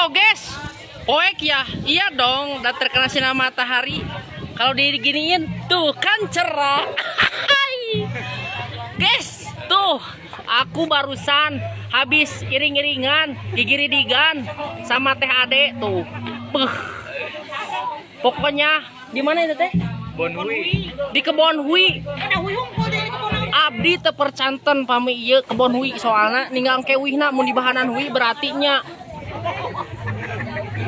Wow guys, oek ya, iya dong, udah terkena sinar matahari. Kalau diginiin tuh kan cerah. Guys, tuh aku barusan habis iring-iringan, gigiridigan sama Teh Ade tuh. Pokoknya di mana itu Teh? Bonhui. Di Kebon Hui. Abdi tepercanten pami ieu Kebon Hui soalnya ninggang kewihna mun di bahanan hui berarti nya.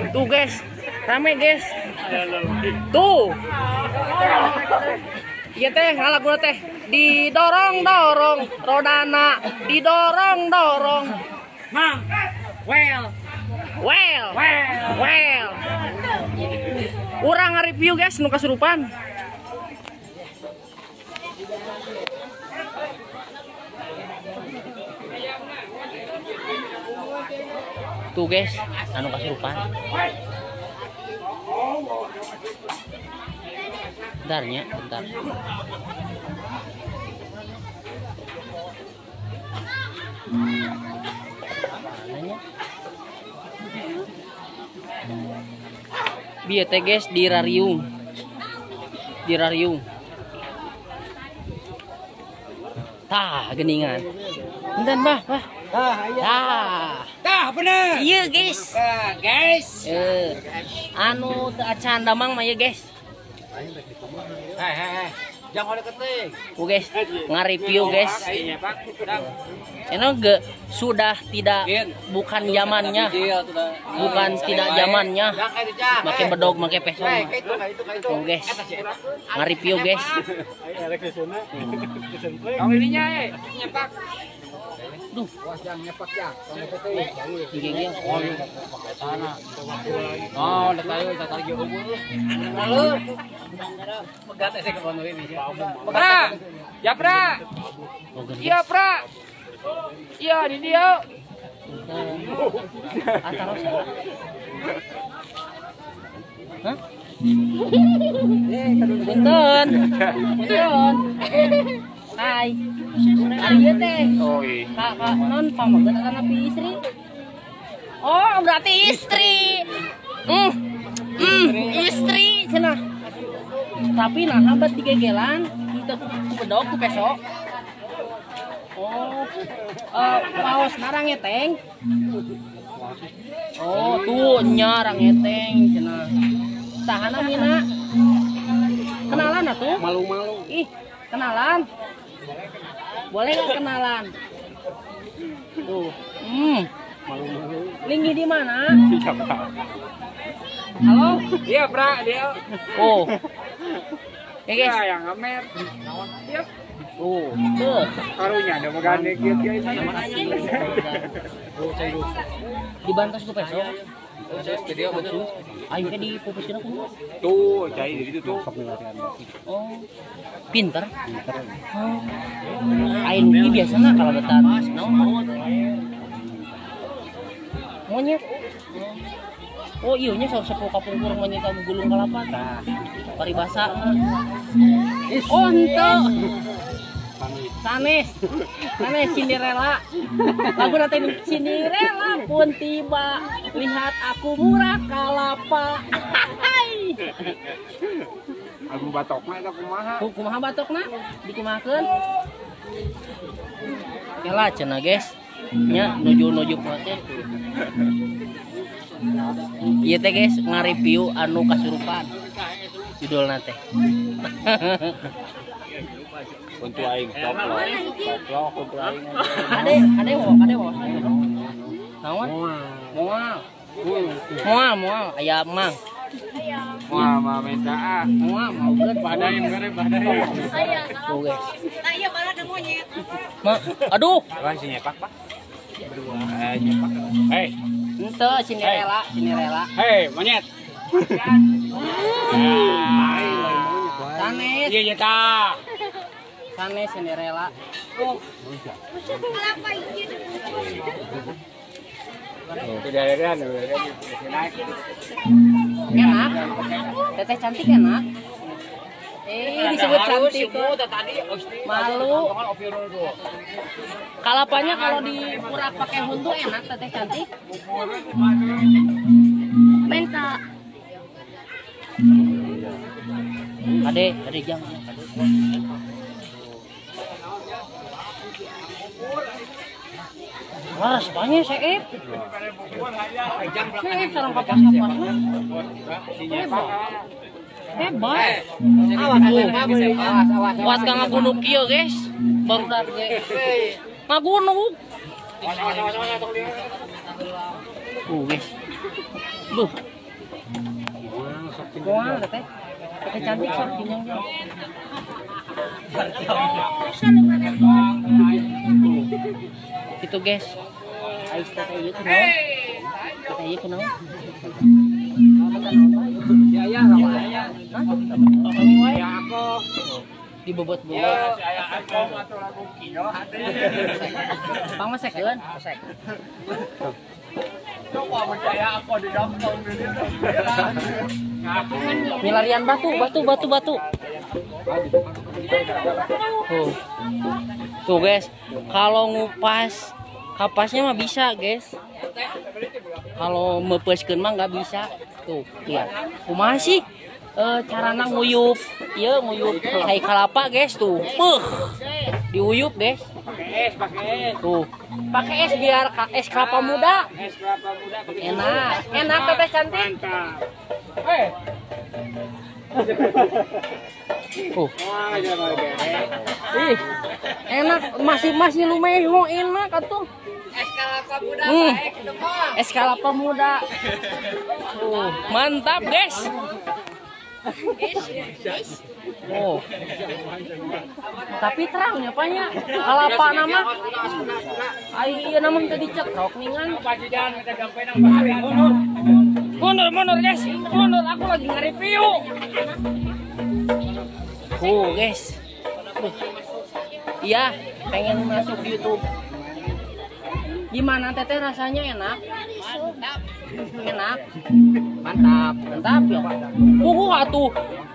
Tuh guys, rame guys. Tuh. Iya Teh, ngalaguna Teh. Didorong-dorong rodana, didorong-dorong. Mang. Well. Urang nge-review guys nu kasurupan. Tuh guys, anu kasurupan. Bentarnya, bentar. Mananya? Bieu teh guys di rarium. Di rarium. Tah, geningan. Bentar, Bah. Tah bener. Iya guys. Guys. Anu teu acan damang mah ya guys. Hei. Jangan deketing. Guys, nge-review guys. Ini sudah tidak bukan zamannya. Bukan tidak zamannya. Make bedog, make peso. Tuh guys. Nge-review guys. Kamu ininya nyepak. Duh, Yang nyepak ya. gigi. Oh, udah tahu lagi ubur. Lalu pegat saya ke Bonhui ini. Pra. Ya, Pra. Iya, Pra. Iya, di dia. Hah? Punten. Hai. Ari teh. Oh, iya. Kakak non pamagat anak istri. Oh, berarti istri. Istri cenah. Tapi nah hambat digegelan itu bedog ku besok. Oh. Paus narang eteng. Oh, tuh nyarang eteng cenah. Sahana mina. Kenalan atuh? Malu-malu. Ih, kenalan. Boleh nggak kenalan? Tuh. Malu-malu. Linggi di mana? Siapa? Halo? Iya, Pra, dia. Oh. Ya guys. Ya, yang ngamer. Iya. Oh, tuh. Karunya ada megane gitu ya. Dibantas ku peso. Jadi apa tuh? Ayo ke di pupuskeun aku. Tuh, cai di situ tuh. Oh. Pinter. Oh. Ayo nu biasana kalau betat. Naon? Monyet. Oh iya nya sepuh kapungkur monyet ka gulung kalapat. Tah, paribasa. Oh henteu. Sanes Cinderella. Lagu nanti Cinderella pun tiba, lihat aku murah kalapa. Aku batokna eta kumaha? Kumaha batokna? Dikumahakeun. Yalah cenah guys. Nya nuju proses. Iya teh guys, nge-review anu kasurupan. Judulna teh. Untuk aing coplok untuk aing. Ade wo. Naon? Moal aya mang. Wah, minta ah. Moal mau geus Badai. tuh guys. Nah iya balas ada monyet. Aduh. Kan si nyepak, Pak. Berdua. Nyepak. Hei. Henteu Cinderella. Hei, monyet. Sanes. Iya, ta. Sanes Cinderella. Kelapa ini. Tidak ada naik. Enak. Teteh cantik enak. Disebut cantik. Malu. Kalapanya kalau diurak pakai huntu enak, teteh cantik. Menta. Ade jam. Wah, Spanya Seip. Seip sareng kapas-kapas. Hebat. Kuat ka ngagunuk kieu, guys. Barudak ge. Ngagunuk. Guys. Duh. Kumaha teh? Teh cantik sok kinyang. Itu guys. Ais teh ieu kunaon? Teh ieu kunaon? Ya. Kami wae. Ya aku dibobot-bobot. Saya aku atuh lagu kino hade. Pang masekeun, masek. Coba percaya aku di dongtong dulu. Milarian batu. Tuh guys, kalau ngupas kapasnya mah bisa guys. Kalau mepeskeun mah nggak bisa. Tuh, lihat. Kumaha sih carana nguyup? Ieu nguyup cai kalapa guys tuh. Diuyup guys. Pakai es. Tuh. Pakai es biar es kelapa muda. Es kelapa muda enak teteh cantik. Mantap. Enak masih lumayan enak atuh. Es kelapa muda baik itu mah. Es kelapa muda. Mantap, guys. Oh. Tapi terangnya apanya? Kalapa nama. Ieu nama teh dicekrok ningan. Mundur guys. Mundur, aku lagi nge-review. Guys. Iya, pengen masuk di YouTube. Gimana teteh rasanya enak? Mantap ya Pak. Atuh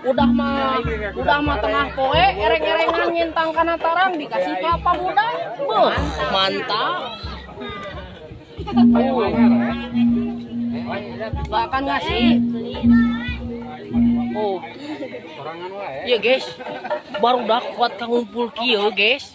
udah mah tengah poe ereng-erengan ngintang kana tarang dikasih kelapa muda. Mantap. Bahkan ngasih. Iya guys, baru udah kuat kang ngumpul kieu guys.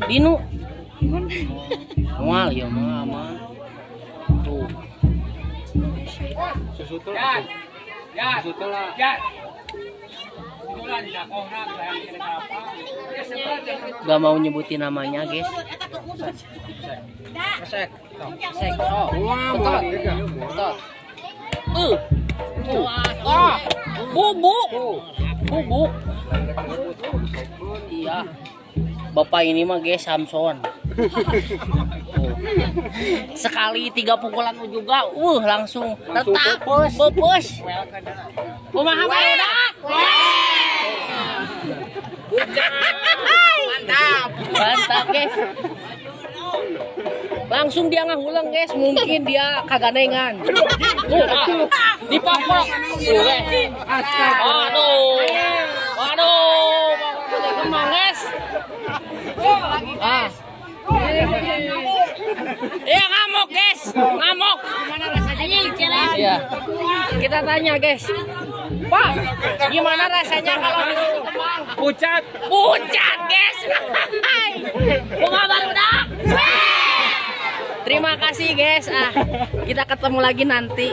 Dinu. Mual ya mah. Tuh. Susutul. Ya. Susutul lah. Ya. Gak mau nyebutin namanya guys. Sek. Bubuk. Iya. Bapak ini mah guys Samson. Sekali 3 pukulan juga, langsung retak, bopos. Kumaha barudak? Mantap guys. Langsung dia ngahulang guys, mungkin dia kagandengan. Dipapok. Waduh. Kemang guys. Iya ngamuk guys, ngamuk. Gimana rasanya? Iya. Kita tanya guys, Pak, gimana rasanya kalau disuruh kemang? Pucat guys. Bunga barudak. Terima kasih guys. Kita ketemu lagi nanti.